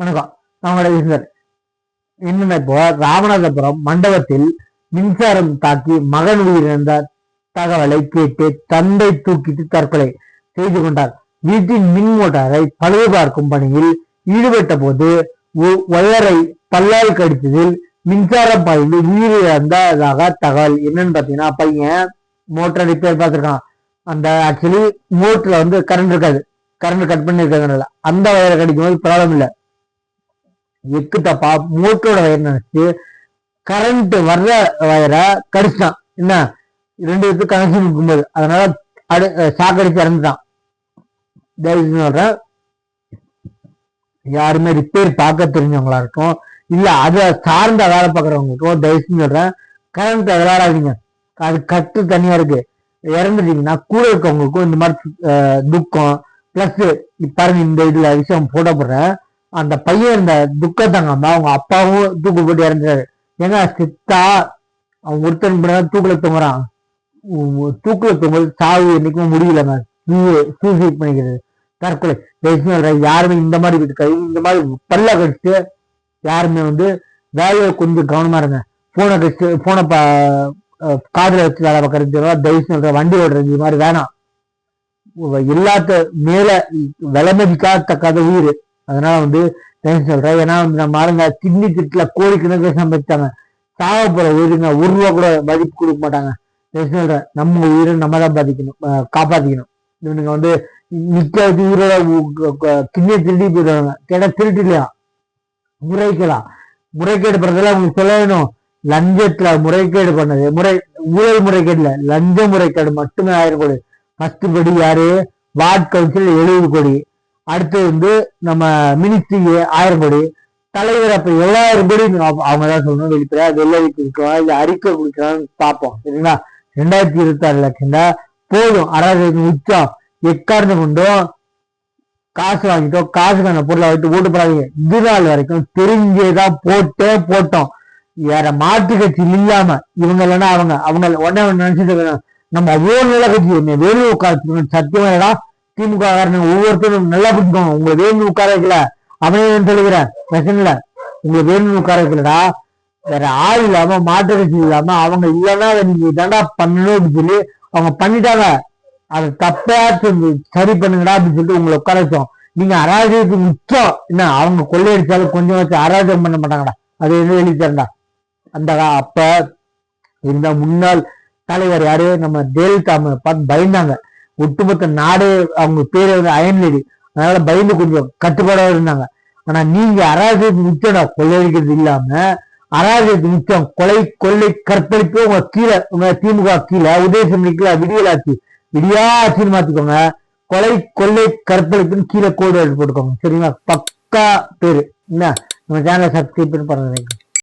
வணக்கம். அவங்களோட யூசர் என்னன்னா, இப்போ ராமநாதபுரம் மண்டபத்தில் மின்சாரம் தாக்கி மகன் உயிரிழந்த தகவலை கேட்டு தந்தை தூக்கிட்டு தற்கொலை செய்து கொண்டார். வீட்டின் மின் மோட்டாரை பழுது பார்க்கும் பணியில் ஈடுபட்ட போது ஒயரை பல்லால் கடித்ததில் மின்சாரம் பாய்ந்து உயிரிழந்ததாக தகவல். என்னன்னு பாத்தீங்கன்னா, பையன் மோட்டர் ரிப்பேர் பார்த்திருக்கான். அந்த ஆக்சுவலி மோட்டர்ல வந்து கரண்ட் இருக்காது, கரண்ட் கட் பண்ணி இருக்கிறதுனால அந்த வயரை கடிக்கும் போது ப்ராப்ளம் இல்லை. எக்கு தப்பா மோட்டரோட வயர் நினைச்சு கரண்ட் வர்ற வயரை கடிச்சிட்டான். என்ன, 2 பேருக்கு கனெக்ஷன் இருக்கும்போது அதனால சாக்கடிச்சு இறந்துட்டான். சொல்றேன், யாருமே ரிப்பேர் பார்க்க தெரிஞ்சவங்களா இருக்கும், இல்ல அதை சார்ந்த வேலை பார்க்குறவங்களுக்கும் தயவுசெய்து சொல்றேன், கரண்ட் விளையாடாதீங்க. அது கட்டு தனியா இருக்கு. இறந்துட்டீங்கன்னா கூட இருக்கவங்களுக்கும் இந்த மாதிரி துக்கம். பிளஸ் பாருங்க, இந்த இதுல விஷயம் போட போடுறேன். அந்த பையன் இந்த துக்கத்தாங்காம அவங்க அப்பாவும் தூக்கு போட்டு இறந்துறாரு. ஏன்னா சித்தா அவன் ஒருத்தன் தூக்குல தொங்குறான். தூக்குல தொங்குறது சாவு என்னைக்கும் முடியலங்க. சூசைட் பண்ணிக்கிறது, தற்கொலை. யாருமே இந்த மாதிரி வீட்டு இந்த மாதிரி பல்ல கடிச்சு யாருமே வந்து வேலையை கொஞ்சம் கவனமா இருங்க. போனை கடிச்சு போனை காதுல வச்சு வேலை பார்க்கறது, தயவுசெய்து வண்டி ஓடுறது இது மாதிரி வேணாம். எல்லாத்த மேல விலை மதிக்காத உயிர். அதனால வந்து சொல்றேன். ஏன்னா வந்து நம்ம ஆளுங்க கிட்னி கிட்ல கோடிக்கணக்கில் சம்பாதிச்சாங்க. சாக போற உயிருங்க 1 ரூபா கூட மதிப்பு கொடுக்க மாட்டாங்க. சொல்றேன், நம்ம உயிரை நம்ம தான் பாதிக்கணும், காப்பாத்திக்கணும். இவனுங்க வந்து நிக்க வச்சு உயிரோட கிட்னியை திருடி போயிடுவாங்க. கேட்டா திருட்டு இல்லையா, முறைக்கலாம். முறைகேடு பண்றதுல உங்களுக்கு சொல்ல வேணும். லஞ்சத்துல முறைகேடு பண்ணது ஊழல் முறைகேடுல லஞ்ச முறைகேடு மட்டுமே 1000 கோடி. ஃபர்ஸ்ட் படி யாரு, வார்டு கவுன்சில் 70 கோடி. அடுத்து வந்து நம்ம மினிஸ்ட்ரிக்கு 1000 கோடி. தலைவர் அப்ப 7000 கோடி அவங்கதான் சொல்லணும். வெளிப்படையா வெள்ளரிக்கு இருக்கிறோம், இல்ல அறிக்கை கொடுக்கிறான்னு பார்ப்போம். சரிங்களா, 2026 லட்சம் தான் போதும். அராஜகத்தின் உச்சம். எக்காரணம் கொண்டும் காசு வாங்கிட்டோம், காசுக்கான பொருளை வாங்கிட்டு ஓட்டு போடாதீங்க. இது நாள் வரைக்கும் தெரிஞ்சேதான் போட்டோம். வேற மாற்று கட்சி இல்லாம இவங்க இல்லைன்னா அவங்க உடனே நினைச்சிட்டு நம்ம அவ்வளோ நல்ல கட்சி வேலு உட்கார சத்தியமா திமுக ஒவ்வொருத்தரும் நல்லா பிடிக்கோங்க. உங்களை வேணு உட்கார வைக்கல, அவனே சொல்லுகிறேன் பிரச்சனை இல்ல. உங்களை வேணு உட்கார வைக்கலடா, வேற ஆள் இல்லாம மாற்று கட்சி இல்லாம அவங்க இல்லைன்னா நீங்க தாண்டா பண்ணணும் அப்படின்னு சொல்லி அவங்க பண்ணிட்டாங்க. அதை தப்பா சரி பண்ணுங்கடா அப்படின்னு சொல்லிட்டு உங்களை உட்கார வச்சோம். நீங்க அராஜகத்துக்கு உச்சம். என்ன, அவங்க கொள்ளையடிச்சாலும் கொஞ்சம் வச்சு அராஜகம் பண்ண மாட்டாங்கடா. அது என்ன வெளித்தரண்டா. அந்த அப்ப இந்த முன்னாள் தலைவர் யாரு, நம்ம ஜெயலலிதா பார்த்து பயந்தாங்க. ஒட்டுமொத்த நாடே அவங்க பேரு வந்து அயன்லேடி, அதனால பயந்து கொஞ்சம் கட்டுப்பாடா இருந்தாங்க. ஆனா நீங்க அராஜகத்துக்கு உச்சம்டா. கொள்ளையடிக்கிறது இல்லாம அராஜகத்துக்கு உச்சம், கொள்ளை கற்பழிப்பு. உங்க கீழே உங்க திமுக கீழே உதயசூரியனுக்கு விடியலாச்சு, விடியாச்சின்னு மாத்திக்கோங்க. கொள்ளை கற்பழிப்புன்னு கீழே கோடு போட்டுக்கோங்க. சரிங்களா, பக்கா பேரு. என்ன, நம்ம சேனலை சப்ஸ்கிரைப் பண்ணி பாருங்க.